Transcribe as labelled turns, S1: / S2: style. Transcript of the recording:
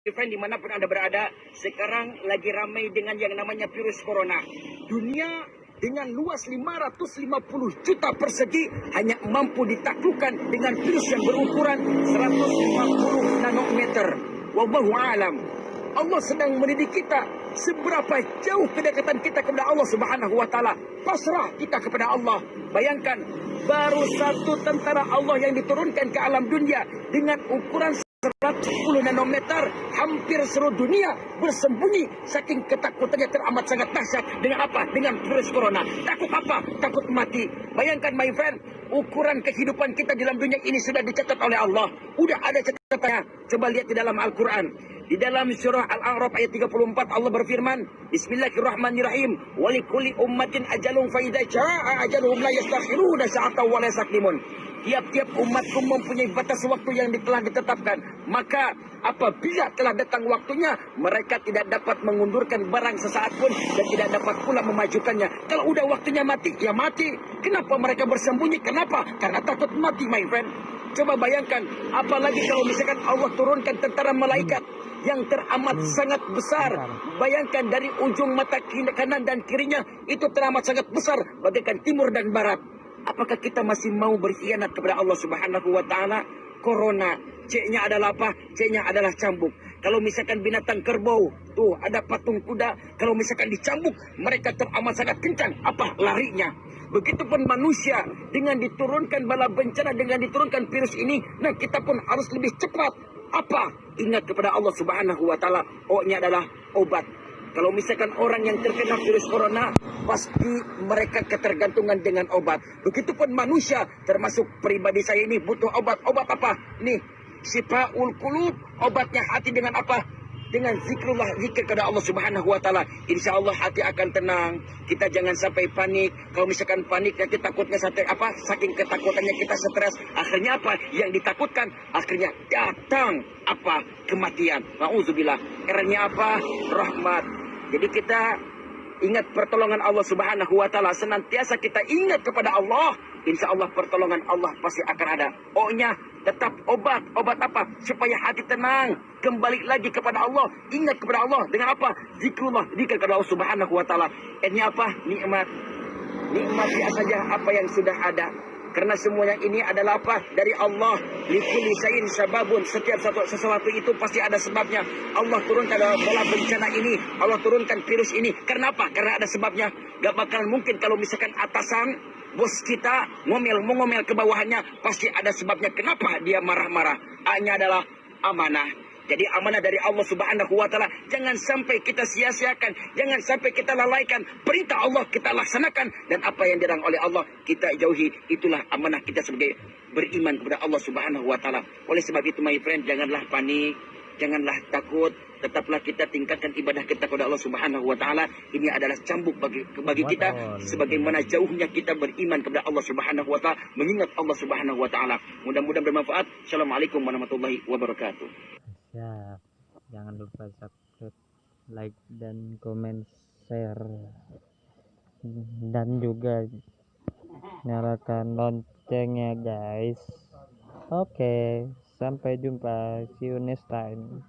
S1: Friend, dimanapun Anda berada, sekarang lagi ramai dengan yang namanya virus corona. Dunia dengan luas 550 juta persegi hanya mampu ditaklukkan dengan virus yang berukuran 150 nanometer. Wallahu alam. Allah sedang mendidik kita seberapa jauh kedekatan kita kepada Allah Subhanahu wa taala. Pasrah kita kepada Allah. Bayangkan, baru satu tentara Allah yang diturunkan ke alam dunia dengan ukuran 110 nanometer, hampir seluruh dunia bersembunyi saking ketakutannya teramat sangat dahsyat. Dengan apa? Dengan virus corona. Takut apa? Takut mati. Bayangkan my friend, ukuran kehidupan kita dalam dunia ini sudah dicatat oleh Allah. Udah ada catatannya. Coba lihat di dalam Al-Quran. Di dalam surah Al-A'raf ayat 34 Allah berfirman, Bismillahirrahmanirrahim. Walikulli ummatin ajalun fa idza jaa ajaluhum la yastakhiruna sa'atan wa la yastaqdimun. Tiap-tiap umatku mempunyai batas waktu yang telah ditetapkan. Maka apabila telah datang waktunya, mereka tidak dapat mengundurkan barang sesaat pun dan tidak dapat pula memajukannya. Kalau udah waktunya mati, ya mati. Kenapa mereka bersembunyi? Kenapa? Karena takut mati, my friend. Coba bayangkan, apalagi kalau misalkan Allah turunkan tentara malaikat yang teramat sangat besar. Bayangkan dari ujung mata kanan dan kirinya itu teramat sangat besar, bagaikan timur dan barat. Apakah kita masih mau berkhianat kepada Allah Subhanahu wa taala? Corona, C-nya adalah apa? C-nya adalah cambuk. Kalau misalkan binatang kerbau, tuh ada patung kuda, kalau misalkan dicambuk, mereka teramat sangat kencang. Apa? Larinya. Begitupun manusia, dengan diturunkan bala bencana, dengan diturunkan virus ini, nah kita pun harus lebih cepat. Apa? Ingat kepada Allah Subhanahu wa taala. O-nya adalah obat. Kalau misalkan orang yang terkena virus corona, pasti mereka ketergantungan dengan obat. Begitupun manusia, termasuk pribadi saya ini butuh obat. Obat apa? Nih, Syifaul Qulub, obatnya hati dengan apa? Dengan zikrullah, zikir kepada Allah Subhanahu wa taala. Insya Allah hati akan tenang. Kita jangan sampai panik. Kalau misalkan panik, nanti takutnya sampai apa? Saking ketakutannya kita stres. Akhirnya apa? Yang ditakutkan akhirnya datang apa? Kematian. Nauzubillah. Eranya apa? Rahmat. Jadi kita ingat pertolongan Allah Subhanahu wa taala, senantiasa kita ingat kepada Allah, insya Allah pertolongan Allah pasti akan ada. O-nya tetap obat. Obat apa? Supaya hati tenang, kembali lagi kepada Allah, ingat kepada Allah dengan apa? Zikrullah, zikir kepada Allah Subhanahu wa taala. N-nya apa? Nikmat. Nikmati saja apa yang sudah ada. Karena semuanya ini adalah apa? Dari Allah. Likulli syai'in sababun. Setiap sesuatu itu pasti ada sebabnya. Allah turunkan bala bencana ini. Allah turunkan virus ini. Karena apa? Karena ada sebabnya. Gak bakalan mungkin kalau misalkan atasan, bos kita ngomel ke bawahannya. Pasti ada sebabnya. Kenapa dia marah-marah? A-nya adalah amanah. Jadi amanah dari Allah Subhanahu wa taala. Jangan sampai kita sia-siakan, jangan sampai kita lalaikan. Perintah Allah kita laksanakan, dan apa yang dilarang oleh Allah kita jauhi. Itulah amanah kita sebagai beriman kepada Allah Subhanahu wa taala. Oleh sebab itu my friend, janganlah panik, janganlah takut. Tetaplah kita tingkatkan ibadah kita kepada Allah Subhanahu wa taala. Ini adalah cambuk bagi kita, sebagaimana jauhnya kita beriman kepada Allah Subhanahu wa taala, mengingat Allah Subhanahu wa taala. Mudah-mudahan bermanfaat. Assalamualaikum warahmatullahi wabarakatuh.
S2: Ya, jangan lupa subscribe, like, dan komen, share, dan juga nyalakan loncengnya guys. Oke, sampai jumpa, see you next time.